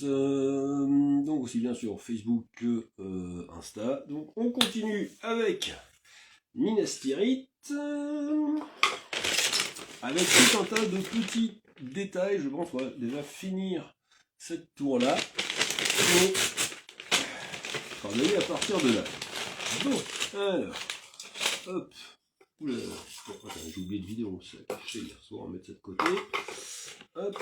donc aussi bien sur Facebook que Insta. Donc on continue avec Minas Tirith, avec tout un tas de petits détails. Je pense qu'on va déjà finir cette tour-là et travailler à partir de là. Bon, alors, hop, oula, bon, attends, j'ai oublié de vidéo, ça a caché hier soir, on va mettre ça de côté. Hop,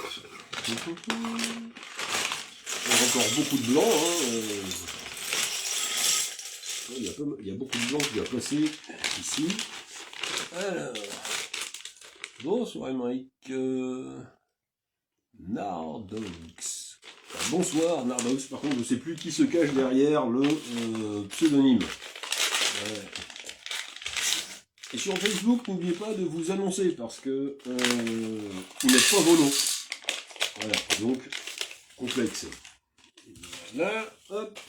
on a encore beaucoup de blanc, il y a beaucoup de blanc qui va passer ici. Alors, bonsoir Émeric, Nardox. Bonsoir Nardox, par contre je ne sais plus qui se cache derrière le pseudonyme. Et sur Facebook, n'oubliez pas de vous annoncer parce que vous n'êtes pas vos noms. Voilà, donc complexe. Là, hop.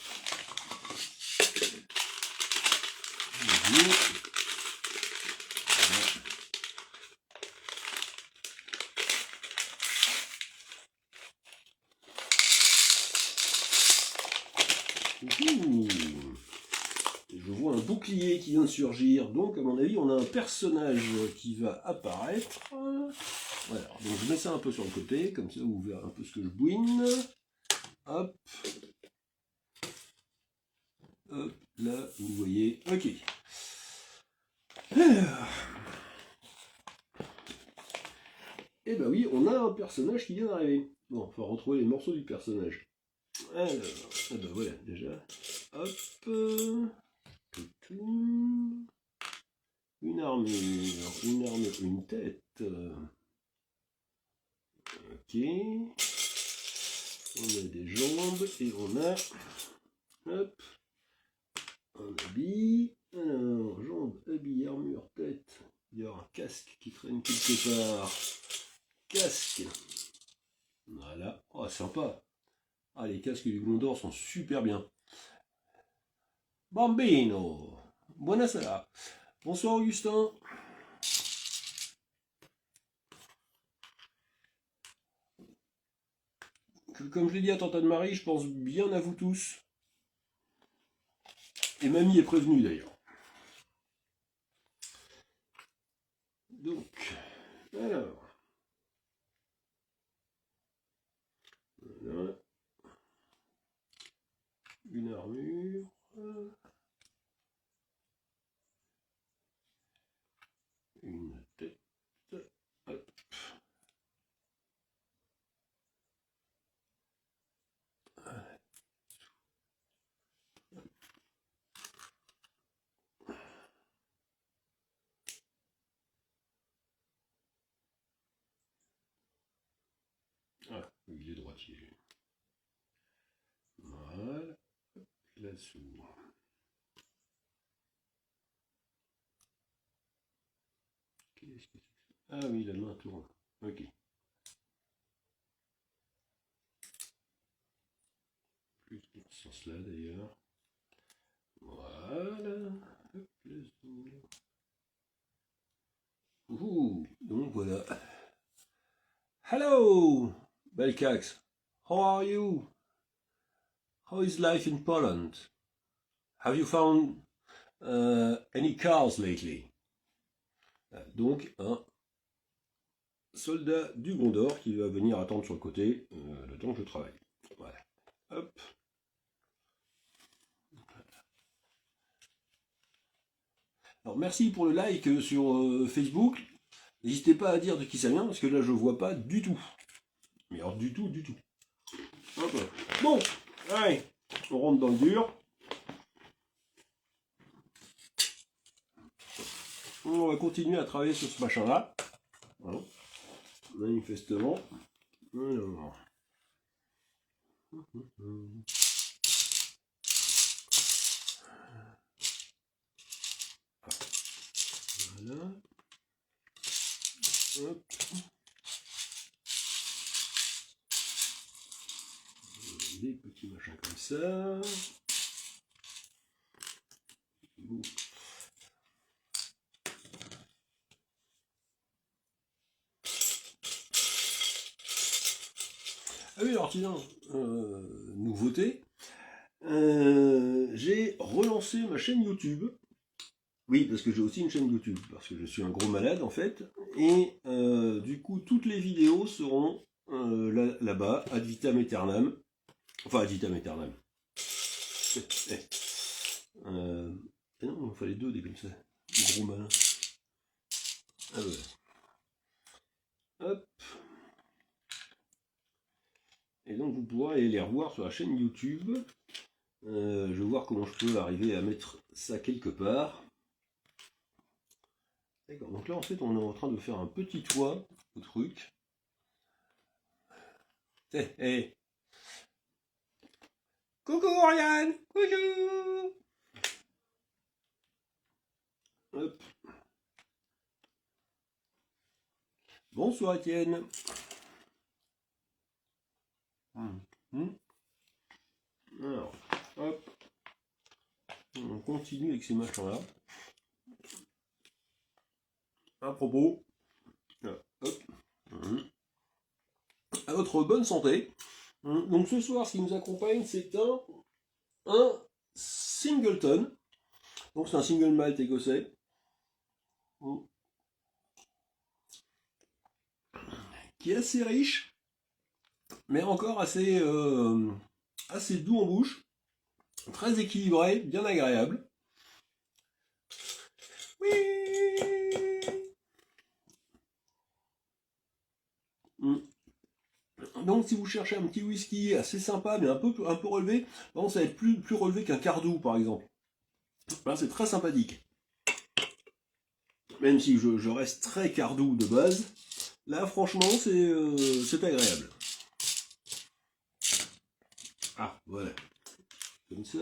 Je vois un bouclier qui vient de surgir, donc à mon avis on a un personnage qui va apparaître. Voilà, donc je mets ça un peu sur le côté, comme ça vous verrez un peu ce que je bouine. Hop. Hop, là vous voyez, ok. Alors. Et ben oui, on a un personnage qui vient d'arriver. Bon, il faut retrouver les morceaux du personnage. Alors, ah ben voilà, déjà. Hop. Une armure, une tête. Ok. On a des jambes et on a, hop, un habit. Alors, jambes, habit, armure, tête. Il y a un casque qui traîne quelque part. Casque. Voilà. Oh, sympa. Ah, les casques du Gondor sont super bien. Bambino. Buonasera. Bonsoir Augustin. Comme je l'ai dit à Tante Anne-Marie, je pense bien à vous tous. Et mamie est prévenue d'ailleurs. Donc, alors. Voilà. Une armure. Une tête. Hop. Ah, il est droitier. Voilà. Là-dessous. Qu'est-ce que c'est? Ah oui, la main tourne. Ok. Plus dans ce sens-là d'ailleurs. Voilà. Hop, là-dessous. Ouh, donc voilà. Hello, Belcax. How are you? How is life in Poland? Have you found any cars lately? Donc un soldat du Gondor qui va venir attendre sur le côté le temps que je travaille. Voilà. Hop. Alors merci pour le like sur Facebook. N'hésitez pas à dire de qui ça vient parce que là je vois pas du tout. Mais alors du tout, du tout. Hop. Bon, allez, on rentre dans le dur. On va continuer à travailler sur ce machin-là. Voilà. Manifestement. Alors. Voilà. Hop. Des petits machins comme ça. Bon. Ah oui, alors tiens, nouveauté, j'ai relancé ma chaîne YouTube. Oui, parce que j'ai aussi une chaîne YouTube, parce que je suis un gros malade en fait, et du coup toutes les vidéos seront là-bas, ad vitam aeternam, enfin ad vitam aeternam. Non, il fallait deux des comme ça, gros malin. Ah ouais. Hop. Et donc vous pourrez aller les revoir sur la chaîne YouTube. Je vais voir comment je peux arriver à mettre ça quelque part. D'accord, donc là en fait on est en train de faire un petit toit au truc. Hey. Coucou Oriane. Coucou. Hop. Bonsoir Étienne. Alors, hop. On continue avec ces machins là. À propos, hop. À votre bonne santé. Donc ce soir, ce qui nous accompagne, c'est un singleton. Donc c'est un single malt écossais. Qui est assez riche, mais encore assez doux en bouche. Très équilibré, bien agréable. Oui. Donc si vous cherchez un petit whisky assez sympa mais un peu relevé, donc ça va être plus relevé qu'un Cardou par exemple. Là c'est très sympathique. Même si je reste très Cardou de base, là franchement c'est agréable. Ah voilà. Comme ça.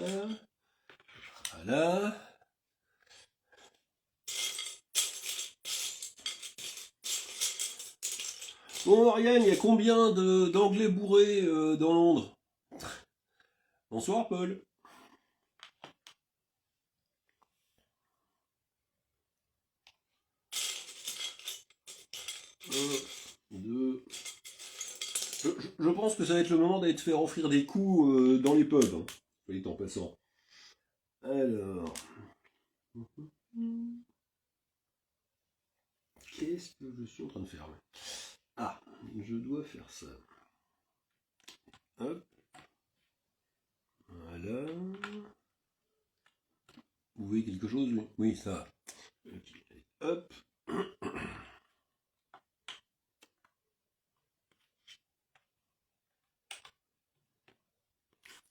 Voilà. Bon Oriane, il y a combien d'anglais bourrés dans Londres? Bonsoir Paul. Deux. Je pense que ça va être le moment d'aller te faire offrir des coups dans les pubs. Hein. Soyez en passant. Alors. Qu'est-ce que je suis en train de faire là? Ah, je dois faire ça. Hop. Voilà. Vous voyez quelque chose? Oui, ça. Okay. Hop.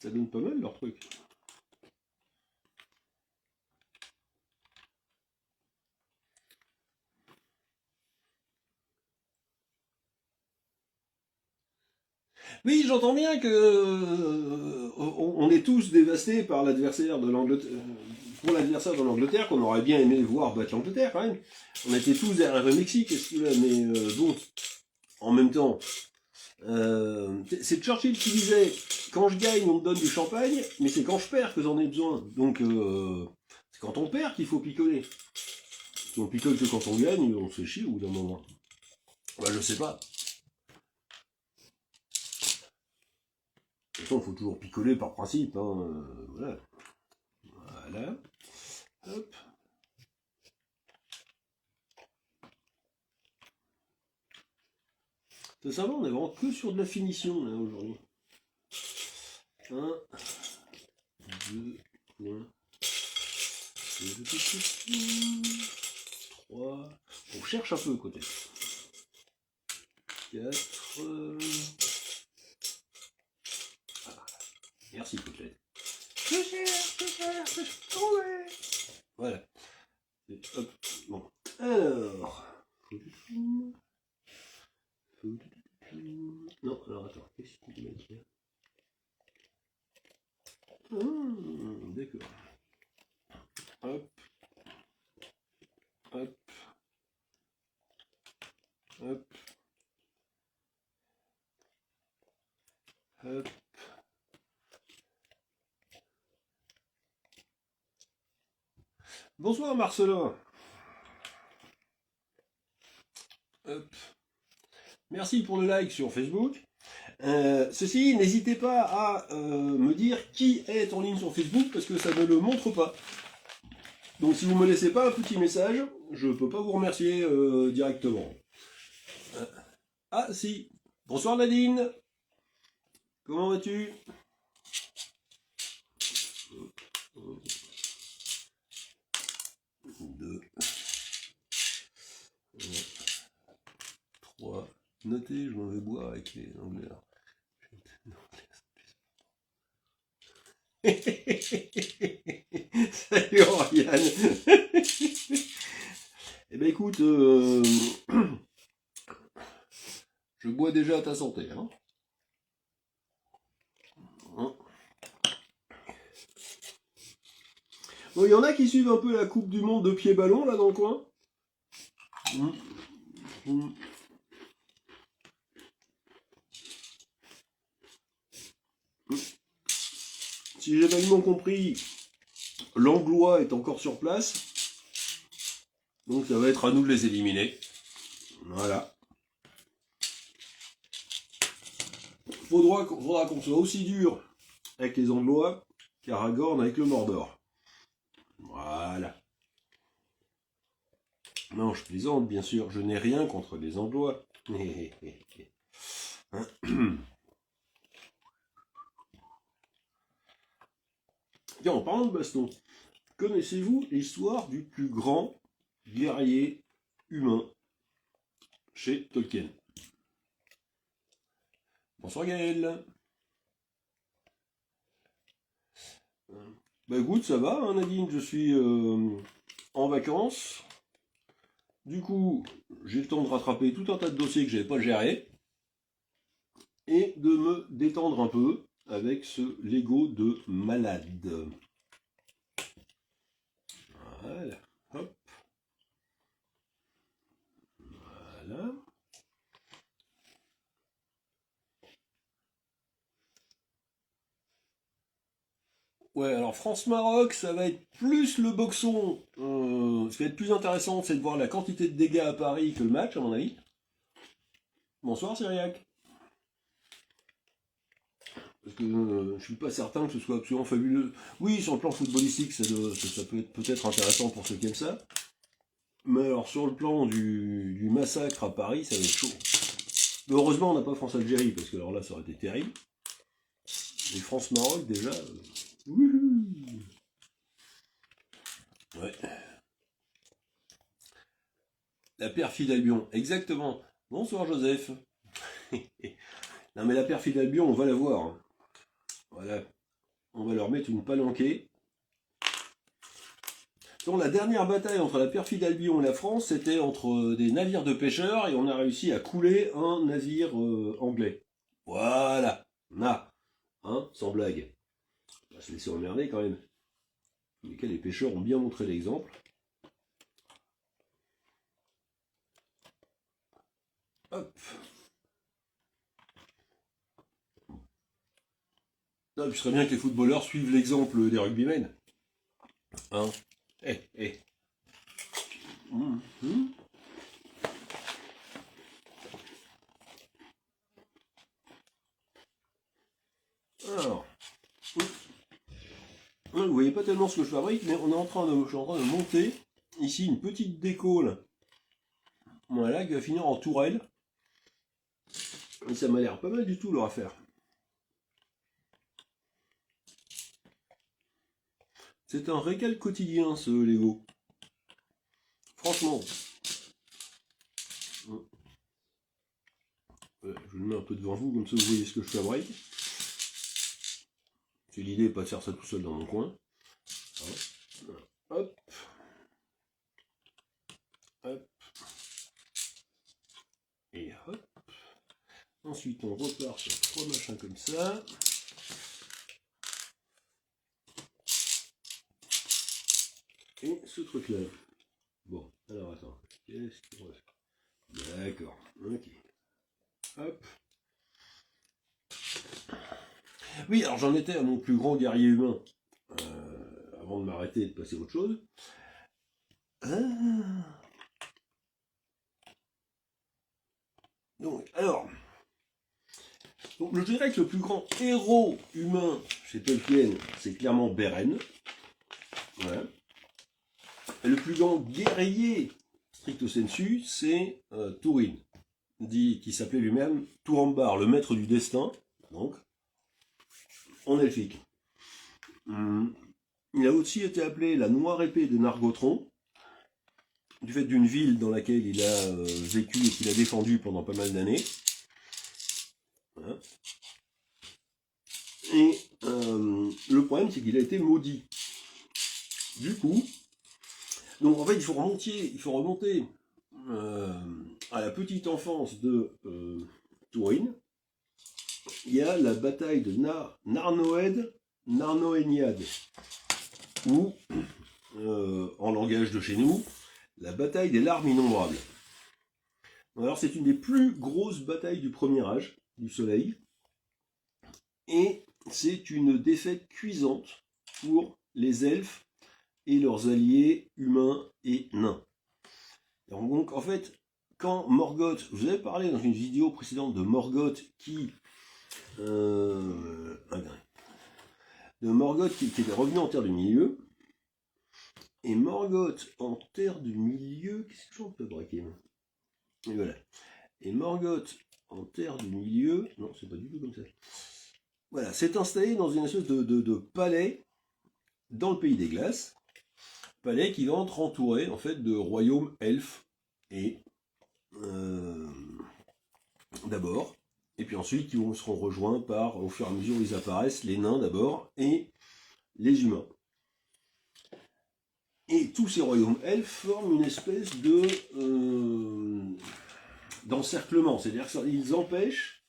Ça donne pas mal leur truc. Oui, j'entends bien que on est tous dévastés par l'adversaire de l'Angleterre. Pour l'adversaire de l'Angleterre, qu'on aurait bien aimé voir battre l'Angleterre quand même. On était tous derrière le Mexique, est-ce que là, mais bon, en même temps, c'est Churchill qui disait quand je gagne, on me donne du champagne, mais c'est quand je perds que j'en ai besoin. Donc c'est quand on perd qu'il faut picoler. Si on picole que quand on gagne, on se fait chier au bout d'un moment. Bah je sais pas. De toute façon, il faut toujours picoler par principe. Hein. Voilà. Voilà. Hop. C'est ça va, on est vraiment que sur de la finition là aujourd'hui. 1, 2 points. 3. On cherche un peu côté. 4. Ah, merci Côtelette. Je cherche, trouvé. Voilà. Hop. Bon. Alors. Non, alors attends, qu'est-ce qu'il m'a dit là? D'accord. Hop. Hop. Hop. Hop. Bonsoir Marcelin. Hop. Merci pour le like sur Facebook. Ceci, n'hésitez pas à me dire qui est en ligne sur Facebook, parce que ça ne le montre pas. Donc si vous me laissez pas un petit message, je peux pas vous remercier directement. Ah si, bonsoir Nadine, comment vas-tu? 2, 3, notez, je m'en vais boire avec les anglais. Salut Oriane. Eh ben écoute, je bois déjà à ta santé. Hein. Bon, il y en a qui suivent un peu la Coupe du Monde de pied-ballon là dans le coin. Si j'ai vaguement compris, l'Anglois est encore sur place. Donc ça va être à nous de les éliminer. Voilà. Faudra qu'on soit aussi dur avec les Anglois qu'Aragorn avec le Mordor. Voilà. Non, je plaisante, bien sûr. Je n'ai rien contre les Anglois. Tiens, en parlant de baston, connaissez-vous l'histoire du plus grand guerrier humain chez Tolkien? Bonsoir Gaël. Bah écoute, ça va hein, Nadine, je suis en vacances. Du coup, j'ai le temps de rattraper tout un tas de dossiers que j'avais pas gérés. Et de me détendre un peu avec ce Lego de malade. Voilà, hop. Voilà. Ouais, alors France-Maroc, ça va être plus le boxon. Ce qui va être plus intéressant, c'est de voir la quantité de dégâts à Paris que le match, à mon avis. Bonsoir, Cyriac. Parce que je suis pas certain que ce soit absolument fabuleux. Oui, sur le plan footballistique, ça peut être peut-être intéressant pour ceux qui aiment ça. Mais alors, sur le plan du massacre à Paris, ça va être chaud. Mais heureusement, on n'a pas France-Algérie, parce que alors là, ça aurait été terrible. Et France-Maroc, déjà... Ouais. La perfide Albion, exactement. Bonsoir Joseph. Non mais la perfide Albion, on va la voir. Hein. Voilà. On va leur mettre une palanquée. Donc la dernière bataille entre la perfide Albion et la France, c'était entre des navires de pêcheurs et on a réussi à couler un navire anglais. Voilà. Là. Hein, sans blague. On va se laisser emmerder quand même. Les pêcheurs ont bien montré l'exemple. Hop. Non, il serait bien que les footballeurs suivent l'exemple des rugbymen. Hein. Eh. Alors. Vous voyez pas tellement ce que je fabrique, mais je suis en train de monter ici une petite déco là. Voilà, qui va finir en tourelle. Et ça m'a l'air pas mal du tout leur affaire. C'est un régal quotidien ce Lego. Franchement. Je le mets un peu devant vous, comme ça vous voyez ce que je fabrique. C'est l'idée, pas de faire ça tout seul dans mon coin. Hop. Hop. Et hop. Ensuite on repart sur 3 machins comme ça. Et ce truc là. Bon, alors attends. Qu'est-ce qu'on va faire? D'accord. Ok. Hop. Oui, alors j'en étais à mon plus grand guerrier humain. Avant de m'arrêter et de passer à autre chose. Donc, alors. Donc je dirais que le plus grand héros humain chez Tolkien, c'est clairement Beren. Voilà. Et le plus grand guerrier, stricto sensu, c'est Túrin, qui s'appelait lui-même Turambar, le maître du destin, donc, en elfique. Il a aussi été appelé la noire épée de Nargothrond, du fait d'une ville dans laquelle il a vécu et qu'il a défendu pendant pas mal d'années. Voilà. Et le problème, c'est qu'il a été maudit. Du coup, donc en fait, il faut remonter à la petite enfance de Túrin. Il y a la bataille de Narnoéniad, ou, en langage de chez nous, la bataille des larmes innombrables. Alors c'est une des plus grosses batailles du premier âge du soleil, et c'est une défaite cuisante pour les elfes et leurs alliés humains et nains. Donc en fait, quand Morgoth, je vous avais parlé dans une vidéo précédente de Morgoth qui était revenu en Terre du Milieu, et Morgoth en Terre du Milieu, qu'est-ce que j'en peux braquer? Et voilà. Et Morgoth en Terre du Milieu, non, c'est pas du tout comme ça. Voilà, s'est installé dans une espèce de palais dans le Pays des Glaces, palais qui va être entouré en fait de royaumes elfes et d'abord, et puis ensuite qui seront rejoints par, au fur et à mesure où ils apparaissent, les nains d'abord et les humains. Et tous ces royaumes elfes forment une espèce de d'encerclement, c'est-à-dire qu'ils empêchent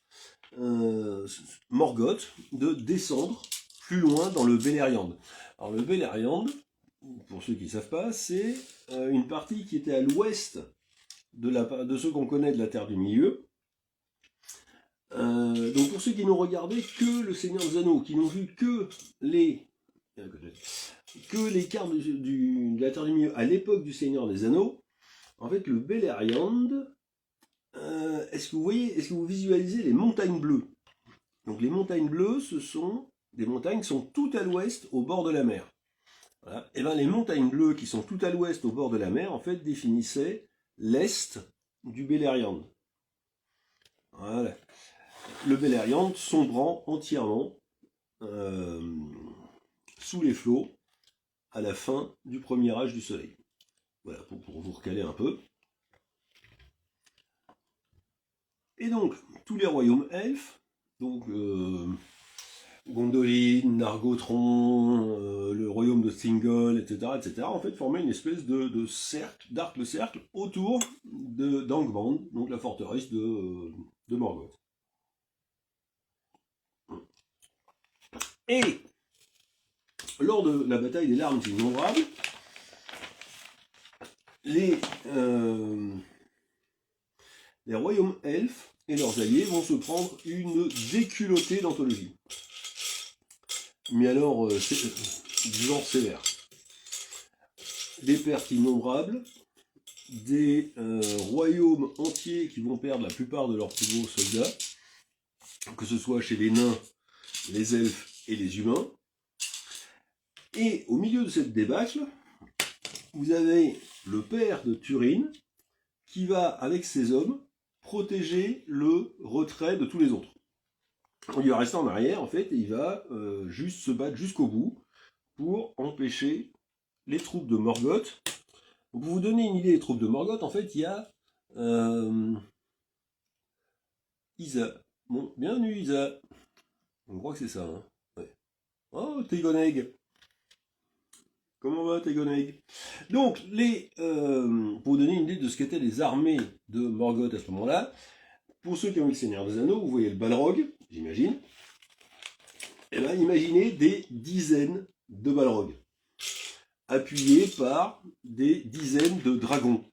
Morgoth de descendre plus loin dans le Beleriand. Alors le Beleriand, pour ceux qui ne savent pas, c'est une partie qui était à l'ouest de ce qu'on connaît de la Terre du Milieu. Donc pour ceux qui n'ont regardé que le Seigneur des Anneaux, qui n'ont vu que les cartes de la Terre du Milieu à l'époque du Seigneur des Anneaux, en fait le Beleriand, est-ce que vous visualisez les montagnes bleues? Donc les montagnes bleues, ce sont des montagnes qui sont tout à l'ouest au bord de la mer. Voilà. Et bien les montagnes bleues qui sont tout à l'ouest au bord de la mer, en fait, définissaient l'est du Beleriand. Voilà. Le Beleriand sombrant entièrement sous les flots à la fin du premier âge du soleil. Voilà, pour vous recaler un peu. Et donc, tous les royaumes elfes, donc Gondolin, Nargothrond, le royaume de Thingol, etc., en fait, formaient une espèce de cercle, d'arc de cercle autour d'Angband, donc la forteresse de Morgoth. Et lors de la bataille des larmes innombrables, les royaumes elfes et leurs alliés vont se prendre une déculottée d'anthologie. Mais alors, c'est du genre sévère. Des pertes innombrables, des royaumes entiers qui vont perdre la plupart de leurs plus gros soldats, que ce soit chez les nains, les elfes et les humains. Et au milieu de cette débâcle, vous avez le père de Túrin qui va, avec ses hommes, protéger le retrait de tous les autres. Il va rester en arrière, en fait, et il va juste se battre jusqu'au bout pour empêcher les troupes de Morgoth. Pour vous donner une idée des troupes de Morgoth, en fait, il y a Isa. Bon, bienvenue Isa. On croit que c'est ça, hein. Ouais. Oh, Tégoneg. Comment va Tégoneg? Donc, pour vous donner une idée de ce qu'étaient les armées de Morgoth à ce moment-là, pour ceux qui ont vu le Seigneur des Anneaux, vous voyez le Balrog, j'imagine. Et bien, imaginez des dizaines de Balrogs, appuyés par des dizaines de dragons,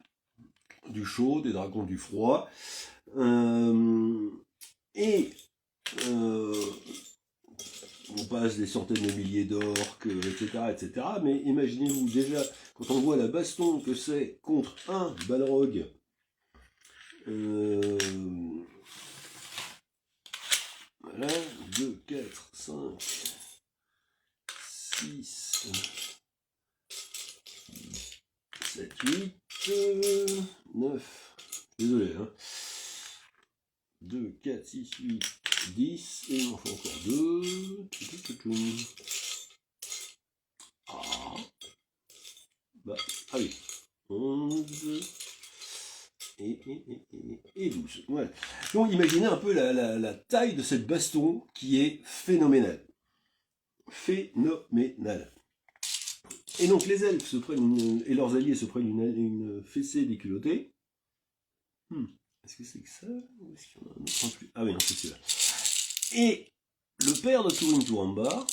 du chaud, des dragons du froid, on passe des centaines de milliers d'orques, etc. Mais imaginez-vous déjà, quand on voit la baston que c'est contre un Balrog, Voilà, 2, 4, 5, 6, 7, 8, 9, désolé, hein. 2, 4, 6, 8, 10, et il m'en faut encore 2. Ah, bah, allez, 11 et 12. Voilà. Donc imaginez un peu la taille de cette baston qui est phénoménale. Phénoménale. Et donc les elfes se prennent et leurs alliés se prennent une fessée déculottée. Est-ce que c'est que ça? Ou est-ce qu'il y en a un autre en plus? Ah oui, non, c'est celui-là. Et le père de Turin Turambar,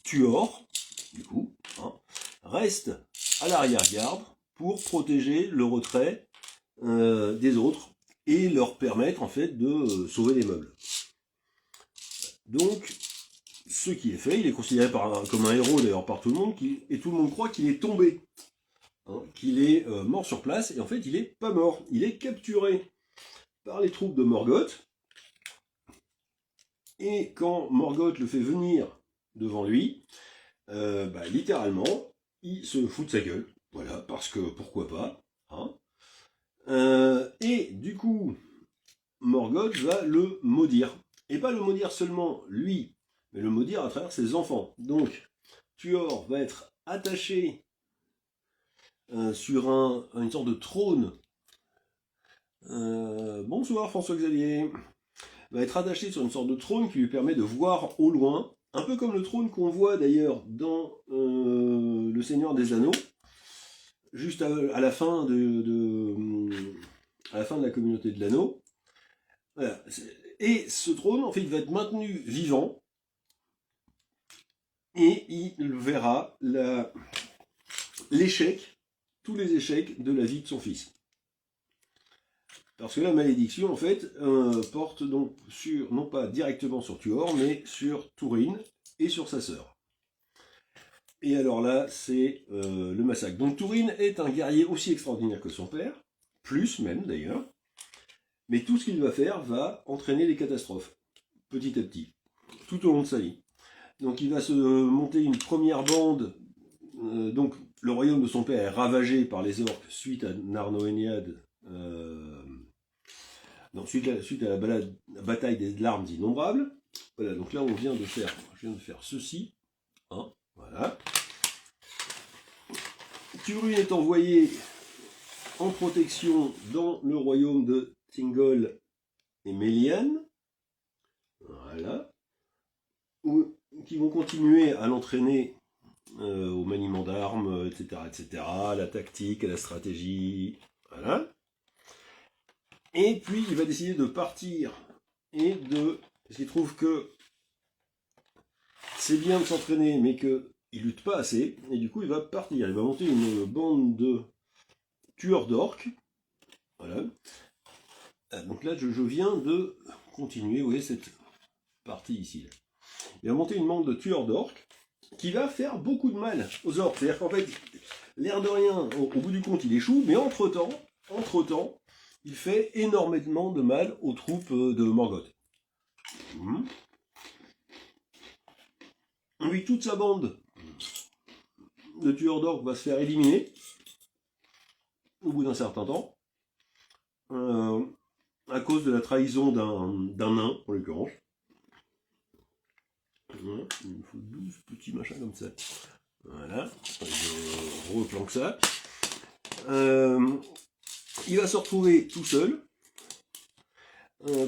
Tuor, du coup, hein, reste à l'arrière-garde pour protéger le retrait des autres et leur permettre en fait de sauver les meubles. Donc, ce qui est fait, il est considéré comme un héros d'ailleurs par tout le monde, et tout le monde croit qu'il est tombé, hein, qu'il est mort sur place, et en fait il est pas mort, il est capturé par les troupes de Morgoth, et quand Morgoth le fait venir devant lui, littéralement, il se fout de sa gueule, voilà, parce que pourquoi pas, hein. Et du coup, Morgoth va le maudire, et pas le maudire seulement lui, mais le maudire à travers ses enfants. Donc, Tuor va être attaché sur une sorte de trône. Bonsoir François-Xavier. Va être attaché sur une sorte de trône qui lui permet de voir au loin, un peu comme le trône qu'on voit d'ailleurs dans Le Seigneur des Anneaux, juste à la fin à la fin de la communauté de l'anneau. Voilà. Et ce trône, en fait, il va être maintenu vivant, et il verra l'échec, tous les échecs de la vie de son fils. Parce que la malédiction, en fait, porte donc non pas directement sur Tuor, mais sur Turin et sur sa sœur. Et alors là, c'est le massacre. Donc Turin est un guerrier aussi extraordinaire que son père, plus même d'ailleurs, mais tout ce qu'il va faire va entraîner des catastrophes, petit à petit, tout au long de sa vie. Donc il va se monter une première bande, donc le royaume de son père est ravagé par les orques suite à Narnoéniade, suite à la bataille des larmes innombrables. Voilà, donc là je viens de faire ceci, hein, voilà. Turin est envoyé en protection dans le royaume de Thingol et Melian, voilà, qui vont continuer à l'entraîner au maniement d'armes, etc., à la tactique, à la stratégie, voilà. Et puis il va décider de partir parce qu'il trouve que c'est bien de s'entraîner, mais qu'il lutte pas assez, et du coup il va partir, il va monter une bande de tueurs d'orques, voilà. Donc là je viens de continuer, vous voyez cette partie ici, là. Il va monter une bande de tueurs d'orques, qui va faire beaucoup de mal aux orques. C'est-à-dire qu'en fait, l'air de rien, au bout du compte, il échoue, mais entre-temps, il fait énormément de mal aux troupes de Morgoth. Lui, toute sa bande de tueurs d'orques va se faire éliminer au bout d'un certain temps, à cause de la trahison d'un nain, en l'occurrence. Voilà, il me faut 12 petits machins comme ça. Voilà, je replanque ça. Il va se retrouver tout seul.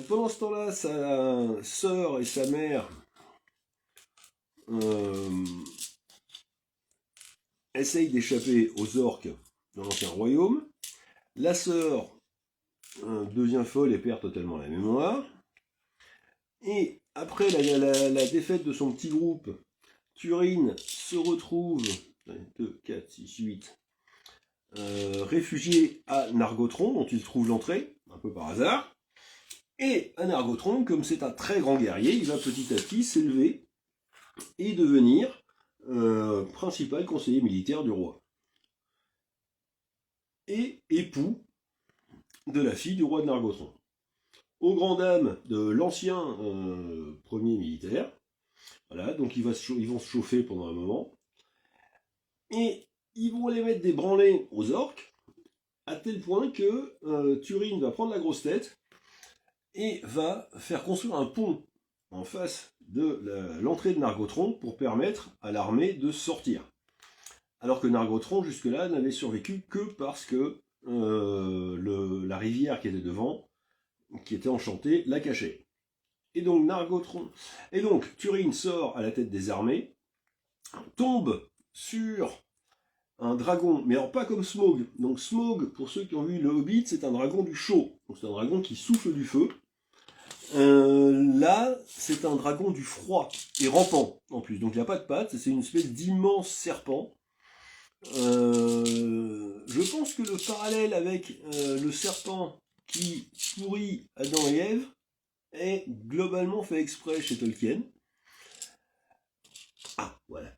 Pendant ce temps-là, sa sœur et sa mère essayent d'échapper aux orques dans l'ancien royaume. La sœur devient folle et perd totalement la mémoire. Et après la défaite de son petit groupe, Turin se retrouve 2, 4, 6, 8 réfugié à Nargothrond, dont il trouve l'entrée, un peu par hasard. Et à Nargothrond, comme c'est un très grand guerrier, il va petit à petit s'élever et devenir principal conseiller militaire du roi. Et époux de la fille du roi de Nargothrond. aux grandes dames de l'ancien premier militaire. Voilà, donc ils vont se chauffer pendant un moment. Et ils vont les mettre des branlées aux orques, à tel point que Turin va prendre la grosse tête et va faire construire un pont en face de l'entrée de Nargothrond pour permettre à l'armée de sortir. Alors que Nargothrond, jusque-là, n'avait survécu que parce que la rivière qui était devant, qui était enchantée, la cachait. Et donc Nargothrond... Et donc Turin sort à la tête des armées, tombe sur un dragon, mais alors pas comme Smaug. Donc Smaug, pour ceux qui ont vu le Hobbit, c'est un dragon du chaud. Donc c'est un dragon qui souffle du feu. Là, c'est un dragon du froid et rampant en plus. Donc il n'y a pas de pattes, c'est une espèce d'immense serpent. Je pense que le parallèle avec le serpent qui pourrit Adam et Ève est globalement fait exprès chez Tolkien. Ah, voilà.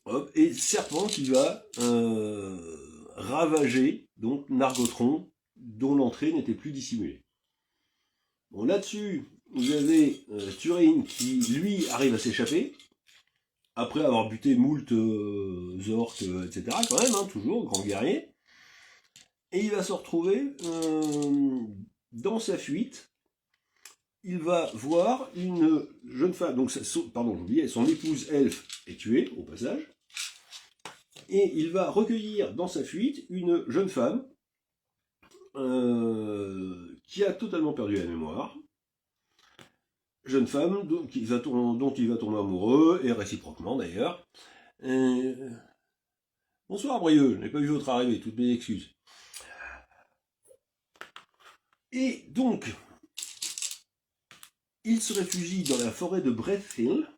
Hop, et serpent qui va ravager donc Nargothrond, dont l'entrée n'était plus dissimulée. Bon, là-dessus, vous avez Turin qui, lui, arrive à s'échapper, après avoir buté moult orques, etc., quand même, hein, toujours, grand guerrier. Et il va se retrouver dans sa fuite. Il va voir une jeune femme, donc, pardon, j'oubliais, son épouse elfe est tuée, au passage. Et il va recueillir dans sa fuite une jeune femme qui a totalement perdu la mémoire. Jeune femme dont il va tomber amoureux, et réciproquement d'ailleurs. Bonsoir Brieux, je n'ai pas vu votre arrivée, toutes mes excuses. Et donc, il se réfugie dans la forêt de Brethhill,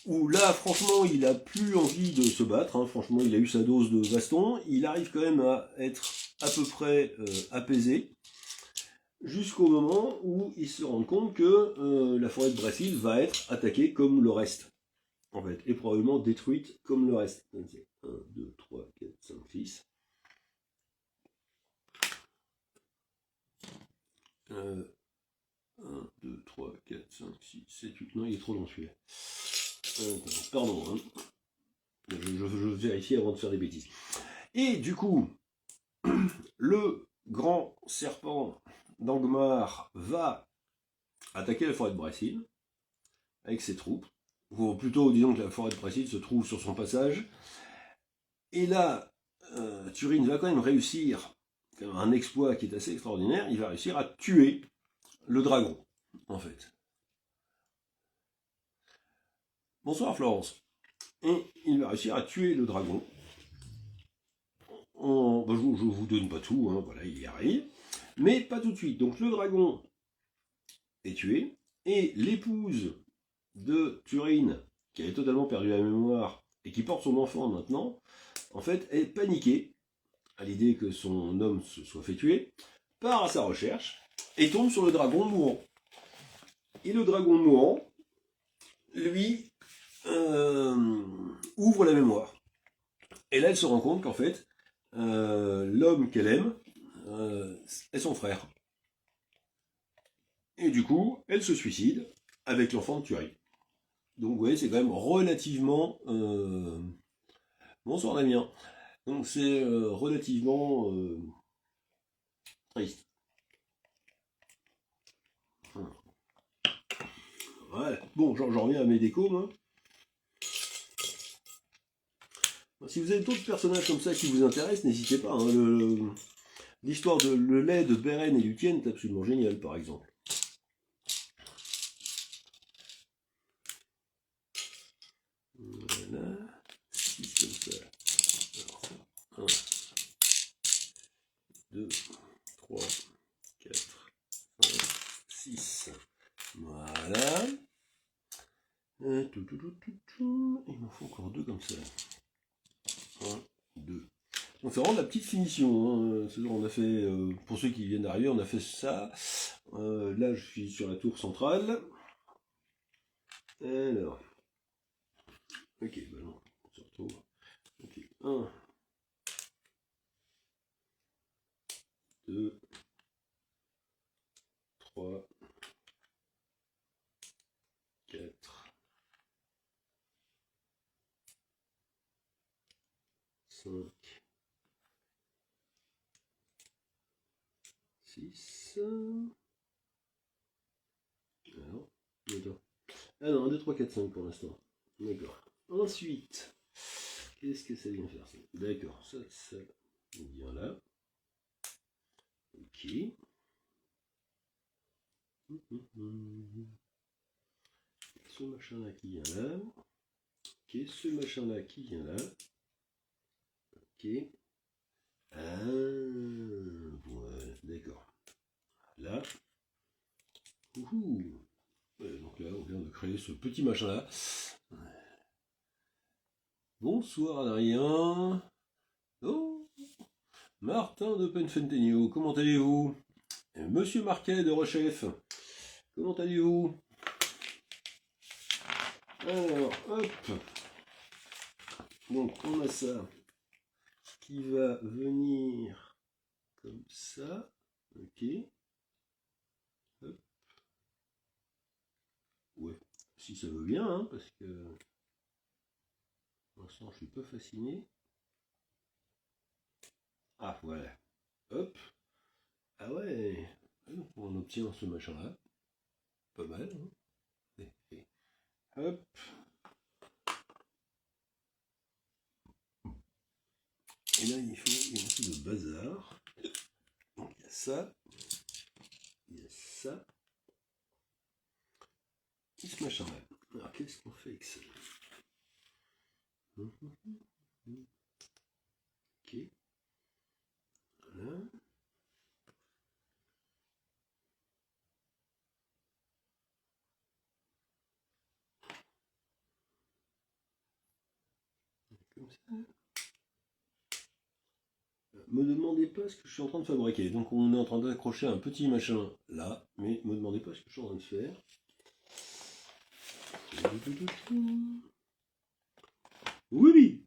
où là, franchement, il a plus envie de se battre, hein. Franchement, il a eu sa dose de baston, il arrive quand même à être à peu près apaisé, jusqu'au moment où il se rend compte que la forêt de Brethhill va être attaquée comme le reste, en fait, et probablement détruite comme le reste. 1, 2, 3, 4, 5, 6. 1, 2, 3, 4, 5, 6, 7, 8, non, il est trop long celui-là. Pardon, hein. Je vérifie avant de faire des bêtises. Et du coup, le grand serpent d'Angmar va attaquer la forêt de Brethhill avec ses troupes. Ou plutôt, disons que la forêt de Brethhill se trouve sur son passage. Et là, Turin va quand même réussir un exploit qui est assez extraordinaire. Il va réussir à tuer le dragon, en fait. Bonsoir Florence. Et il va réussir à tuer le dragon. Je ne vous donne pas tout, hein, voilà, il y arrive. Mais pas tout de suite. Donc le dragon est tué. Et l'épouse de Turin, qui avait totalement perdu la mémoire et qui porte son enfant maintenant, en fait, est paniquée à l'idée que son homme se soit fait tuer, part à sa recherche et tombe sur le dragon mourant. Et le dragon mourant, lui, ouvre la mémoire. Et là, elle se rend compte qu'en fait, l'homme qu'elle aime est son frère. Et du coup, elle se suicide avec l'enfant de Turin. Donc vous voyez, c'est quand même relativement... Bonsoir Damien. Donc c'est relativement triste. Voilà. Bon, j'en reviens à mes décos, moi. Si vous avez d'autres personnages comme ça qui vous intéressent, n'hésitez pas. Hein. L'histoire de le lait de Beren et Luthien est absolument génial, par exemple. Voilà. 6 comme ça. Alors, 1, 2, 3, 4, 5, 6. Voilà. Il m'en faut encore 2 comme ça. 1, 2. Donc c'est vraiment de la petite finition. Hein. On a fait, pour ceux qui viennent d'arriver, on a fait ça. Là, je suis sur la tour centrale. Alors. Ok, bah non, on se retrouve. Ok, 1, 2, 3, 5, 6. Alors, attends. Ah non, 1, 2, 3, 4, 5 pour l'instant. D'accord. Ensuite, qu'est-ce que ça vient faire ça? D'accord, ça vient là. Ok. Ce machin-là qui vient là. Ok, ce machin-là qui vient là. Ok. Ah, voilà, d'accord. Là. Ouhou. Ouais, donc là, on vient de créer ce petit machin-là. Bonsoir Adrien. Oh, Martin de Penfentenio, comment allez-vous? Monsieur Marquet de Rechef, comment allez-vous? Alors, hop. Donc, on a ça qui va venir comme ça. Ok. Hop. Ouais, si ça veut bien, hein, parce que pour l'instant, je suis pas fasciné. Ah, voilà. Hop. Ah ouais. On obtient ce machin-là. Pas mal. Hein. Hop. Et là, il faut un peu de bazar. Donc, il y a ça. Il y a ça. Et ce machin-là. Alors, qu'est-ce qu'on fait avec ça? Ok. Voilà. Comme ça. Me demandez pas ce que je suis en train de fabriquer. Donc on est en train d'accrocher un petit machin là, mais me demandez pas ce que je suis en train de faire. Oui.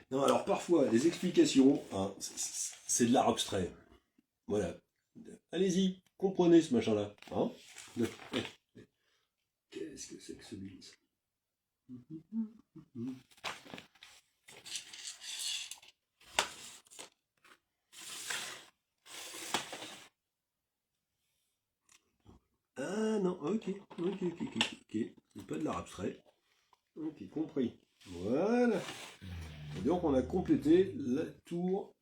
Non, alors parfois les explications, hein, c'est de l'art abstrait. Voilà. Allez-y, comprenez ce machin-là. Hein. Qu'est-ce que c'est que ce bise? Ah non, ok. C'est pas de l'art abstrait. Ok, compris. Voilà. Et donc on a complété la tour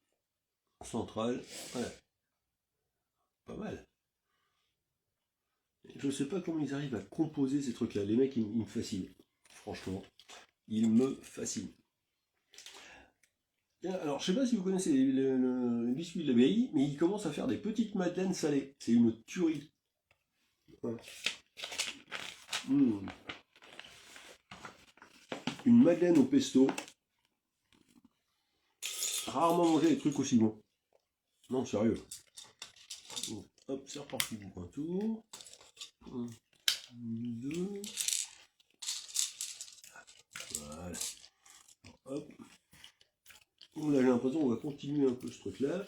centrale. Voilà. Pas mal. Je sais pas comment ils arrivent à composer ces trucs-là. Les mecs, ils me fascinent. Franchement, ils me fascinent. Alors, je sais pas si vous connaissez le biscuit de l'abbaye, mais ils commencent à faire des petites madeleines salées. C'est une tuerie. Ouais. Une madeleine au pesto. Rarement mangé des trucs aussi bons. Non, sérieux. Hop, c'est reparti pour un tour. 1, 2. Voilà. Hop. Là, j'ai l'impression qu'on va continuer un peu ce truc-là.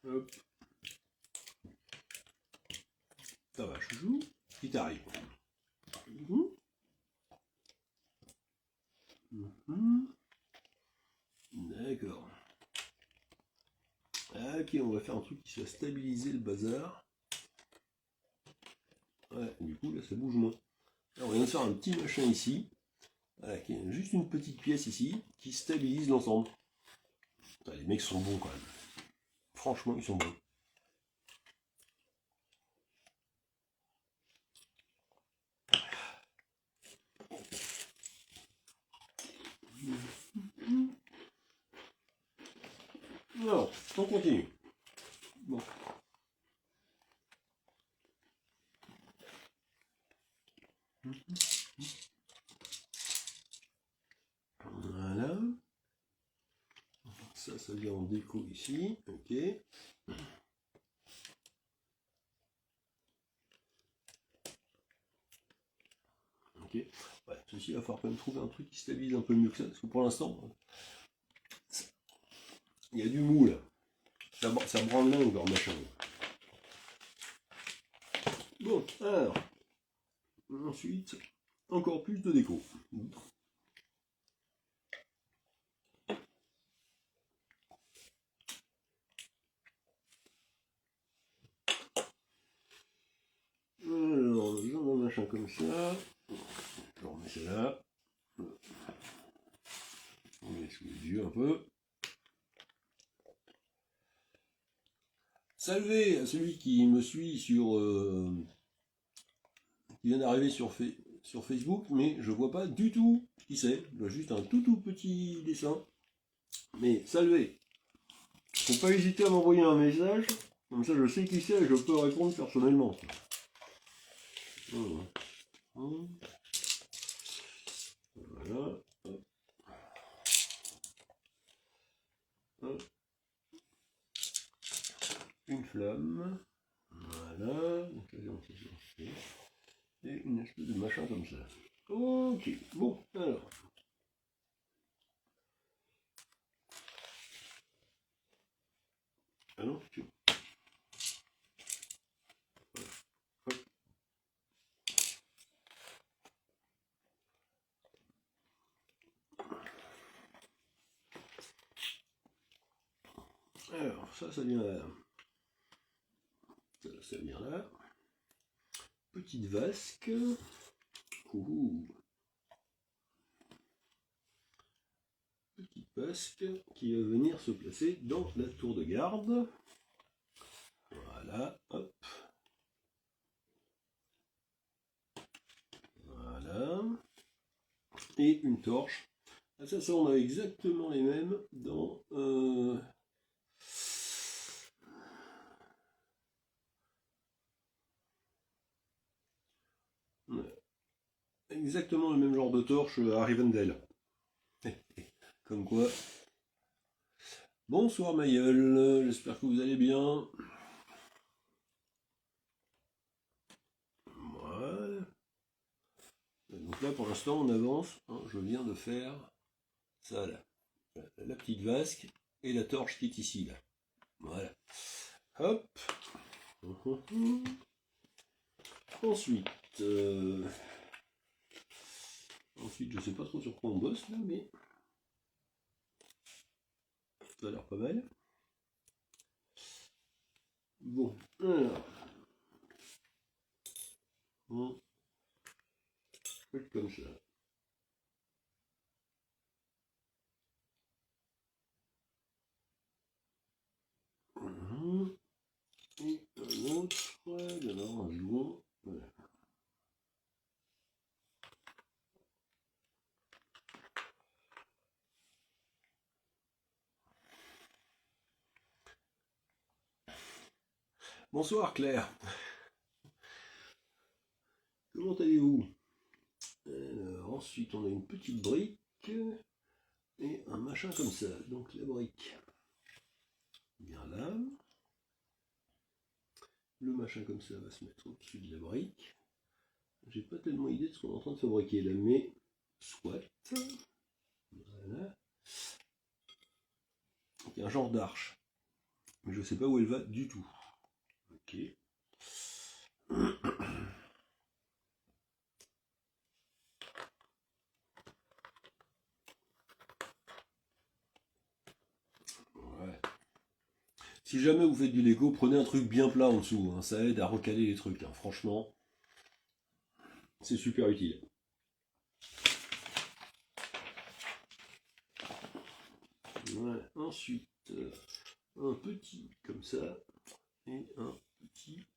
Hop. Ça va, chouchou. Qui t'arrive? D'accord. Ok, on va faire un truc qui va stabiliser le bazar. Ouais, du coup, là, ça bouge moins. Là, on vient de faire un petit machin ici. Voilà, qui est juste une petite pièce ici, qui stabilise l'ensemble. Les mecs sont bons quand même. Franchement, ils sont bons. Alors, on continue. Bon. Voilà. Ça vient en déco ici. Ok. Ok. Ouais, ceci, il va falloir quand même trouver un truc qui stabilise un peu mieux que ça, parce que pour l'instant, il y a du mou là. Ça branle là encore machin. Bon, alors. Ensuite, encore plus de déco. Alors, j'en ai un machin comme ça. Je remets ça là. On met sous les yeux un peu. Saluez à celui qui me suit sur... qui vient d'arriver sur Facebook, mais je vois pas du tout qui c'est. Je vois juste un tout petit dessin. Mais saluez. Faut pas hésiter à m'envoyer un message. Comme ça je sais qui c'est et je peux répondre personnellement. Voilà. Voilà. Hop. Hop. Une flamme. Voilà. Et une espèce de machin comme ça. Ok. Bon, alors. Ah non, tu... Alors, ça vient là. Ça vient là. Petite vasque. Petite vasque qui va venir se placer dans la tour de garde. Voilà, hop. Voilà. Et une torche. Ah, ça, on a exactement les mêmes dans... exactement le même genre de torche à Rivendell. Comme quoi. Bonsoir Mayol, j'espère que vous allez bien. Voilà. Donc là pour l'instant on avance. Hein, je viens de faire ça là. La petite vasque et la torche qui est ici là. Voilà. Hop. Ensuite, ensuite je sais pas trop sur quoi on bosse là, mais ça a l'air pas mal. Bon, alors. On fait comme ça. Et un autre, alors un jour. Voilà. Bonsoir Claire. Comment allez-vous? Ensuite on a une petite brique et un machin comme ça. Donc la brique bien là. Le machin comme ça va se mettre au-dessus de la brique. J'ai pas tellement idée de ce qu'on est en train de fabriquer là, mais soit. Voilà. Il y a un genre d'arche. Mais je sais pas où elle va du tout. Ok. Ouais. Si jamais vous faites du Lego, prenez un truc bien plat en dessous. Hein. Ça aide à recaler les trucs. Hein. Franchement, c'est super utile. Ouais. Ensuite, un petit comme ça et un petit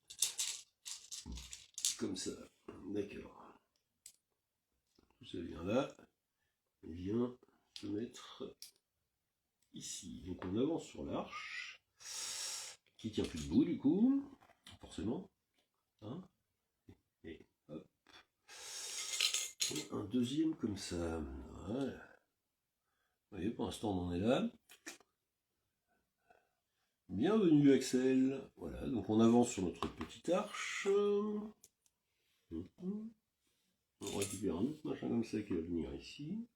comme ça. D'accord. Tout ça vient là et vient se mettre ici. Donc on avance sur l'arche qui tient plus debout du coup, forcément. Hein, et hop. Et un deuxième comme ça. Voilà. Vous voyez, pour l'instant on en est là. Bienvenue Axel. Voilà, donc on avance sur notre petite arche. On récupère un autre machin comme ça qui va venir ici.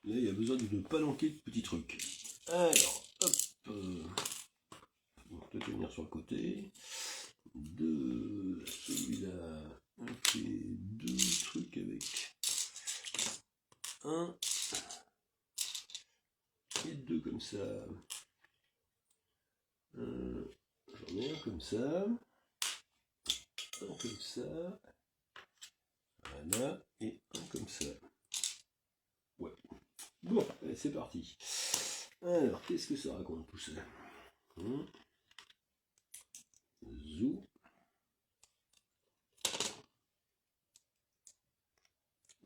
Là, il y a besoin d'une palanquée de petits trucs. Alors, hop, on peut tenir sur le côté. Celui-là, on fait 2 trucs avec 1 et 2 comme ça. J'en ai un comme ça, un comme ça, voilà, et un comme ça. Ouais. Bon, allez, c'est parti. Alors, qu'est-ce que ça raconte tout ça? Zou.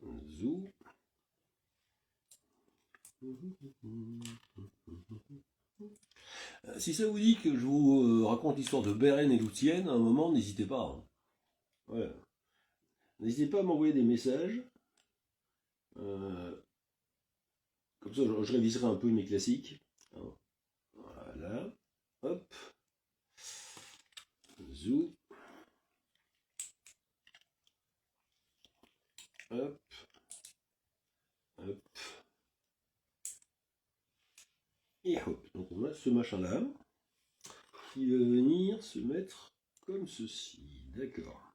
Zou. Si ça vous dit que je vous raconte l'histoire de Beren et Luthien, à un moment, n'hésitez pas. Hein. Ouais. N'hésitez pas à m'envoyer des messages. Comme ça, je réviserai un peu mes classiques. Voilà. Hop. Zou. Hop. Hop. Et hop. Donc on a ce machin-là qui va venir se mettre comme ceci. D'accord.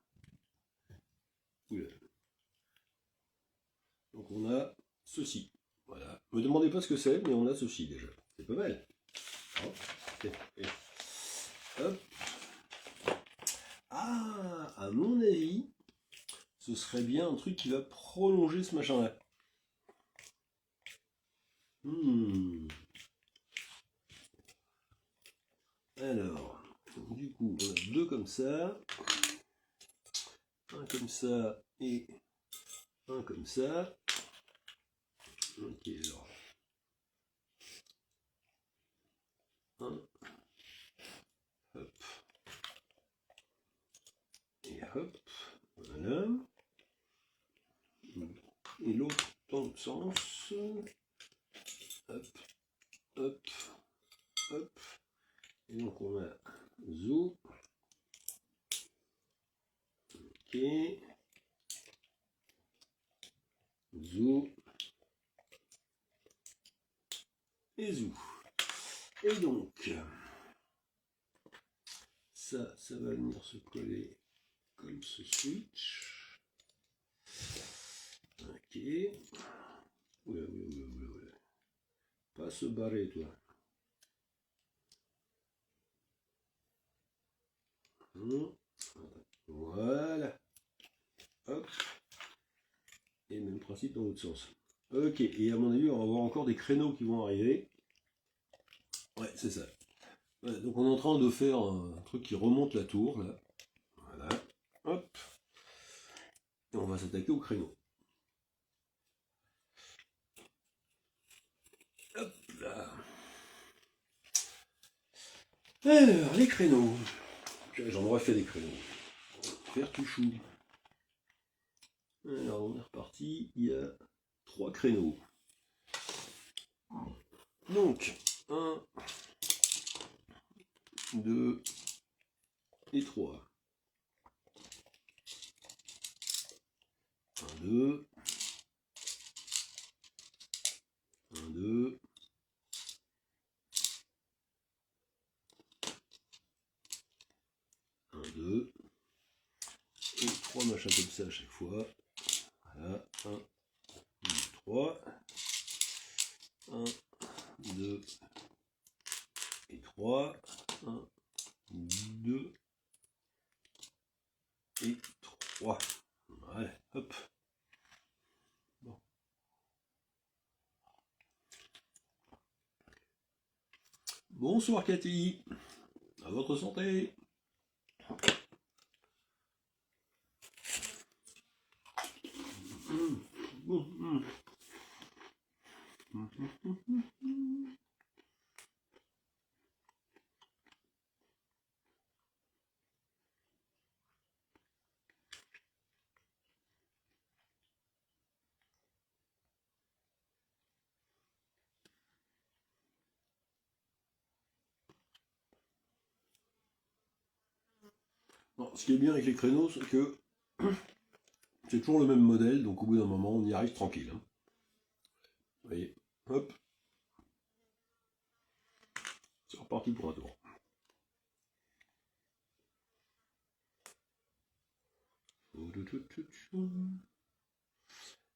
Donc on a ceci. Voilà. Ne me demandez pas ce que c'est, mais on a ceci déjà. C'est pas mal. Hop. Hop. Ah, à mon avis, ce serait bien un truc qui va prolonger ce machin-là. Alors, du coup, on a 2 comme ça. Un comme ça et un comme ça. Ok, alors. 1. Hop. Et hop. Voilà. Et l'autre dans l'autre sens. Hop. Hop. Hop. Et donc on a Zou. Ok. Zou. Et Zou. Et donc, ça va venir se coller comme ce switch. Ok. Oula. Pas se barrer, toi. Voilà. Hop. Et même principe dans l'autre sens. Ok, et à mon avis, on va avoir encore des créneaux qui vont arriver. Ouais, c'est ça. Ouais, donc on est en train de faire un truc qui remonte la tour, là. Voilà. Hop. Et on va s'attaquer au créneau. Hop là. Alors, les créneaux. J'en aurais fait des créneaux. Faire tout chou. Alors, on est reparti. Il y a 3 créneaux. Donc, 1, 2 et 3. 1, 2. 1, 2. 1, 2. Et 3 machins comme ça à chaque fois. Voilà. 1, 2, 3. 1, 2 et 3. 1, 2 et 3. Voilà, hop. Bon. Bonsoir Cathy. À votre santé. Bon, ce qui est bien avec les créneaux, c'est que c'est toujours le même modèle, donc au bout d'un moment, on y arrive tranquille. Hein. Vous voyez, hop. reparti pour un tour.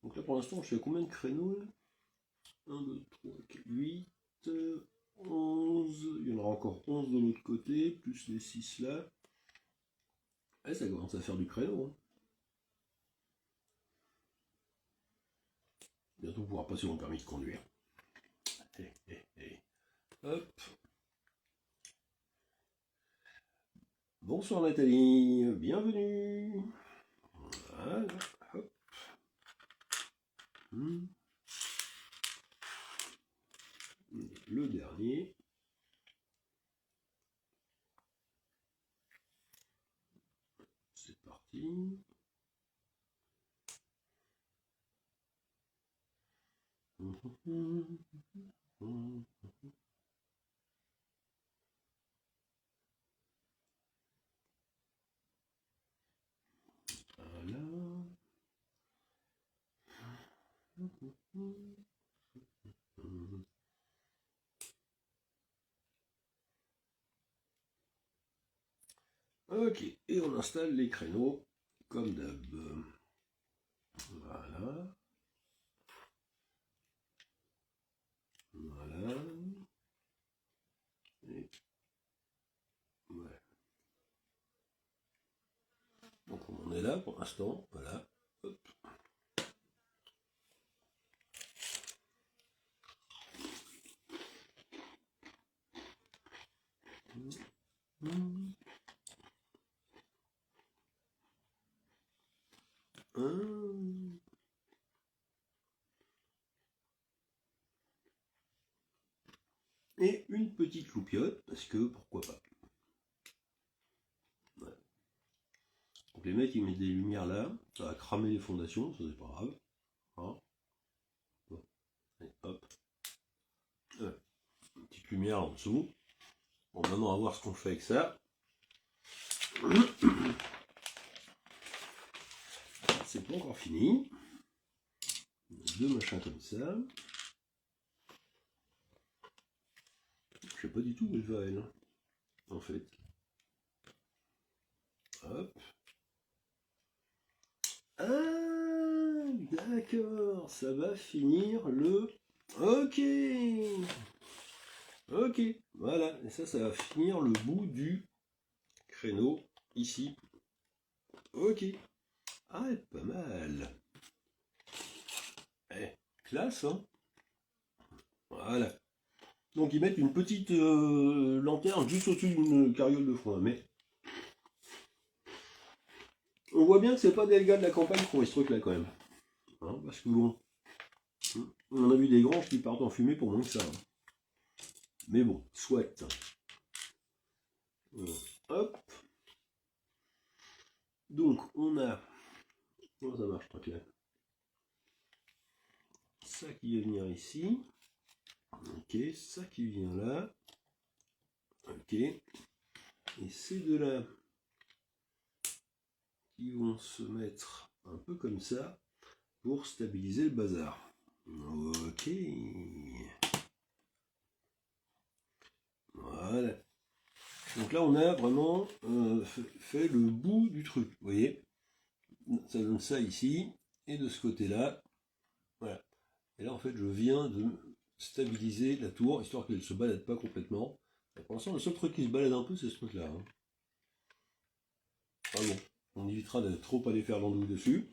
Donc là pour l'instant je suis à combien de créneaux là? 1, 2, 3, 4, 8, 11, il y en aura encore 11 de l'autre côté, plus les 6 là. Et ça commence à faire du créneau. Hein. Bientôt pouvoir passer mon permis de conduire. Hop. Bonsoir Nathalie, bienvenue. Voilà, hop. Le dernier. C'est parti. Voilà. Ok, et on installe les créneaux comme d'hab. Voilà. Voilà. Et voilà. Donc on est là pour l'instant. Voilà. Hop. Et une petite loupiote, parce que pourquoi pas. Ouais. Donc les mecs ils mettent des lumières là, ça va cramer les fondations, ça c'est pas grave. Hein. Bon. Allez, hop. Une petite lumière en dessous. Bon, maintenant on va voir ce qu'on fait avec ça. C'est pas encore fini. Deux machins comme ça. Je sais pas du tout où elle va elle, en fait. Hop. Ah, d'accord, ça va finir le... Ok. Ok, voilà, et ça va finir le bout du créneau, ici. Ok. Ah, pas mal. Eh, classe, hein. Voilà. Donc ils mettent une petite lanterne juste au-dessus d'une carriole de foin, mais... On voit bien que c'est pas des gars de la campagne qui ont ce truc là quand même. Hein, parce que bon... On en a vu des granges qui partent en fumée pour moins que ça. Hein. Mais bon, soit. Hop. Donc on a... Comment ça marche, tranquille. Ça qui va venir ici. Ok, ça qui vient là. Ok. Et ces deux-là qui vont se mettre un peu comme ça pour stabiliser le bazar. Ok. Voilà. Donc là, on a vraiment fait le bout du truc. Vous voyez, ça donne ça ici. Et de ce côté-là, voilà. Et là, en fait, je viens de stabiliser la tour, histoire qu'elle ne se balade pas complètement. Et pour l'instant, le seul truc qui se balade un peu, c'est ce truc-là. Hein. Ah bon, on évitera de trop aller faire l'andouille dessus.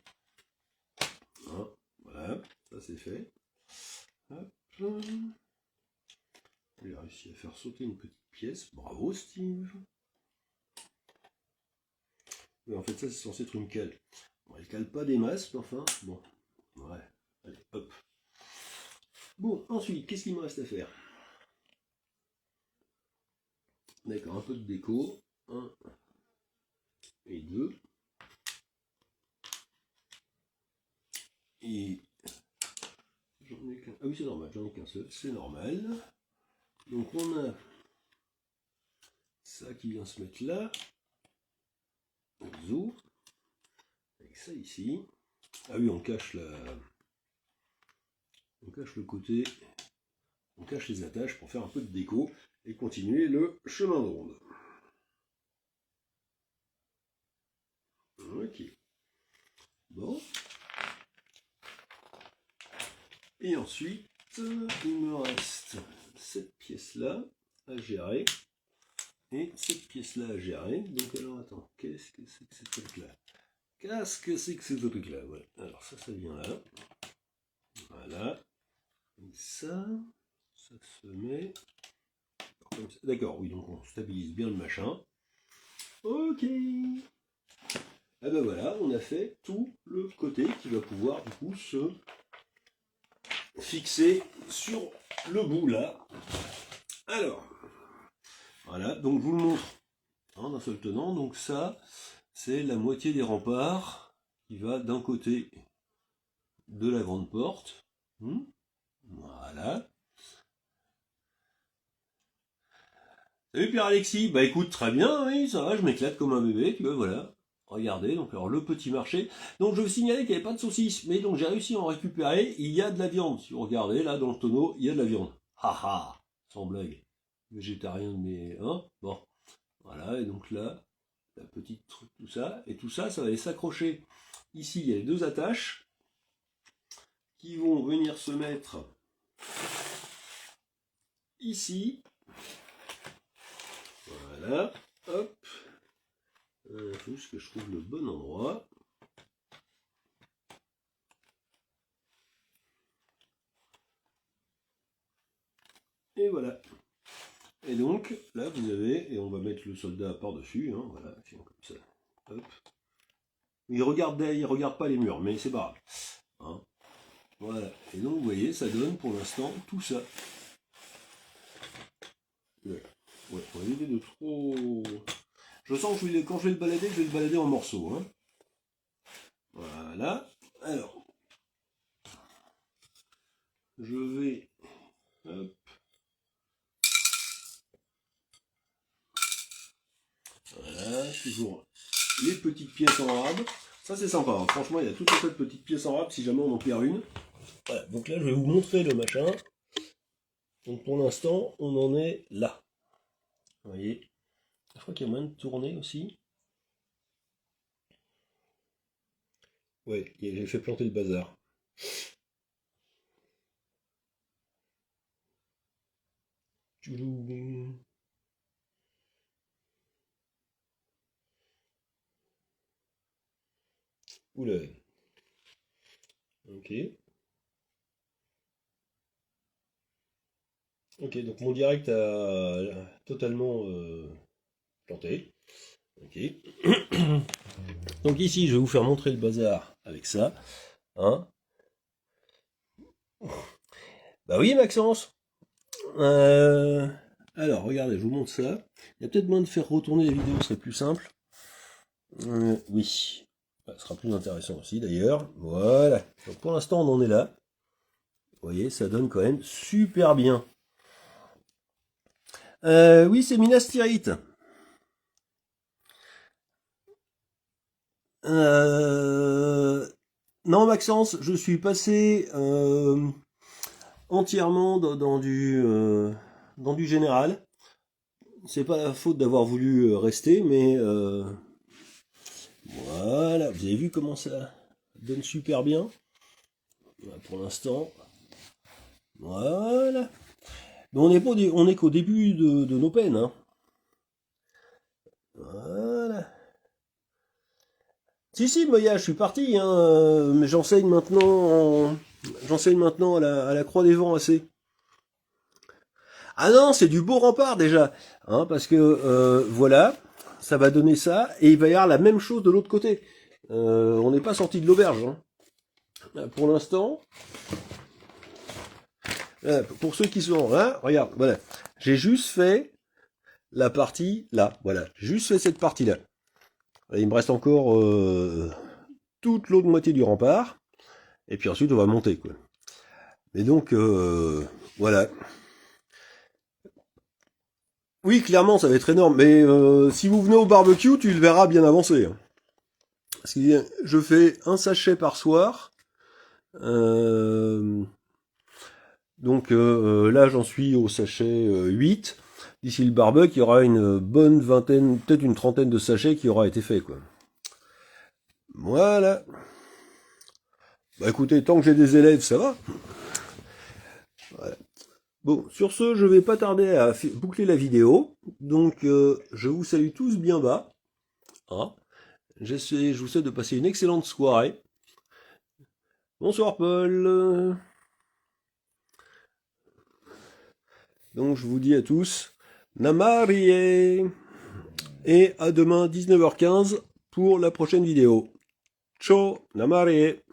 Hein, voilà, ça c'est fait. Hop. J'ai réussi à faire sauter une petite pièce. Bravo Steve. Mais en fait ça c'est censé être une cale. Bon, elle cale pas des masses, mais enfin, bon. Ouais, allez, hop. Bon, ensuite, qu'est-ce qu'il me reste à faire? D'accord, un peu de déco. 1 et 2. Et j'en ai qu'un. Ah oui, c'est normal, j'en ai qu'un seul, c'est normal. Donc on a ça qui vient se mettre là. Zou. Avec ça ici. Ah oui, on cache le côté On cache les attaches pour faire un peu de déco et continuer le chemin de ronde. Ok. Bon. Et ensuite, il me reste cette pièce-là à gérer. Et cette pièce-là à gérer. Donc alors attends, qu'est-ce que c'est que ce truc-là? Qu'est-ce que c'est que ce truc-là? Voilà. Alors ça vient là. Voilà. Et ça se met... D'accord, oui, donc on stabilise bien le machin. Ok. Et ben voilà, on a fait tout le côté qui va pouvoir du coup se fixer sur le bout là. Alors, voilà, donc je vous le montre d'un seul tenant. Donc ça, c'est la moitié des remparts qui va d'un côté de la grande porte. Voilà. Salut Pierre-Alexis, bah écoute, très bien, oui, ça va, je m'éclate comme un bébé, tu vois, voilà. Regardez, donc alors le petit marché. Donc je vous signalais qu'il n'y avait pas de saucisses, mais donc j'ai réussi à en récupérer, il y a de la viande. Si vous regardez, là, dans le tonneau, il y a de la viande. Haha, sans blague. Végétarien, mais... Hein, bon. Voilà, et donc là, la petite truc, tout ça, et tout ça, ça va aller s'accrocher. Ici, il y a les deux attaches qui vont venir se mettre ici. Voilà, hop. Il faut juste que je trouve le bon endroit. Et voilà. Et donc, là, vous avez, et on va mettre le soldat par-dessus, voilà, comme ça. Hop. Il regarde pas les murs, mais c'est pas grave. Voilà. Et donc, vous voyez, ça donne pour l'instant tout ça. Voilà. Ouais, on va éviter de trop... Je sens que quand je vais le balader, je vais le balader en morceaux. Voilà. Alors, je vais... Hop. Voilà, toujours les petites pièces en rab. Ça c'est sympa, hein. Franchement il y a tout un tas de petites pièces en rab si jamais on en perd une. Voilà, donc là je vais vous montrer le machin. Donc pour l'instant on en est là. Vous voyez, je crois qu'il y a moyen de tourner aussi. Ouais, j'ai fait planter le bazar. Oula. Ok. Ok, donc mon direct a totalement planté. Ok. Donc ici, je vais vous faire montrer le bazar avec ça. Bah oui, Maxence. Alors, regardez, je vous montre ça. Il y a peut-être moyen de faire retourner la vidéo, ce serait plus simple. Oui. Ça sera plus intéressant aussi, d'ailleurs. Voilà. Donc pour l'instant, on en est là. Vous voyez, ça donne quand même super bien. Oui, c'est Minas Tirith. Non, Maxence, je suis passé entièrement dans du général. C'est pas la faute d'avoir voulu rester, mais voilà, vous avez vu comment ça donne super bien. Voilà, pour l'instant, voilà. Mais on est qu'au début de nos peines. Voilà. Si, Moya, je suis parti, mais j'enseigne maintenant à la Croix des Vents AC. Ah non, c'est du beau rempart déjà, parce que voilà, ça va donner ça, et il va y avoir la même chose de l'autre côté. On n'est pas sorti de l'auberge. Pour l'instant, pour ceux qui sont là, regarde, voilà, j'ai juste fait la partie là, voilà, j'ai juste fait cette partie-là. Il me reste encore toute l'autre moitié du rempart, et puis ensuite on va monter, quoi. Et donc, voilà. Oui, clairement, ça va être énorme, mais si vous venez au barbecue, tu le verras bien avancé. Parce que je fais un sachet par soir. Donc là, j'en suis au sachet 8. D'ici le barbecue, il y aura une bonne vingtaine, peut-être une trentaine de sachets qui aura été fait, quoi. Voilà. Bah écoutez, tant que j'ai des élèves, ça va. Voilà. Bon, sur ce, je vais pas tarder à boucler la vidéo. Donc, je vous salue tous bien bas. Hein. Je vous souhaite de passer une excellente soirée. Bonsoir Paul. Donc, je vous dis à tous, Namarie. Et à demain 19h15 pour la prochaine vidéo. Ciao, Namarie.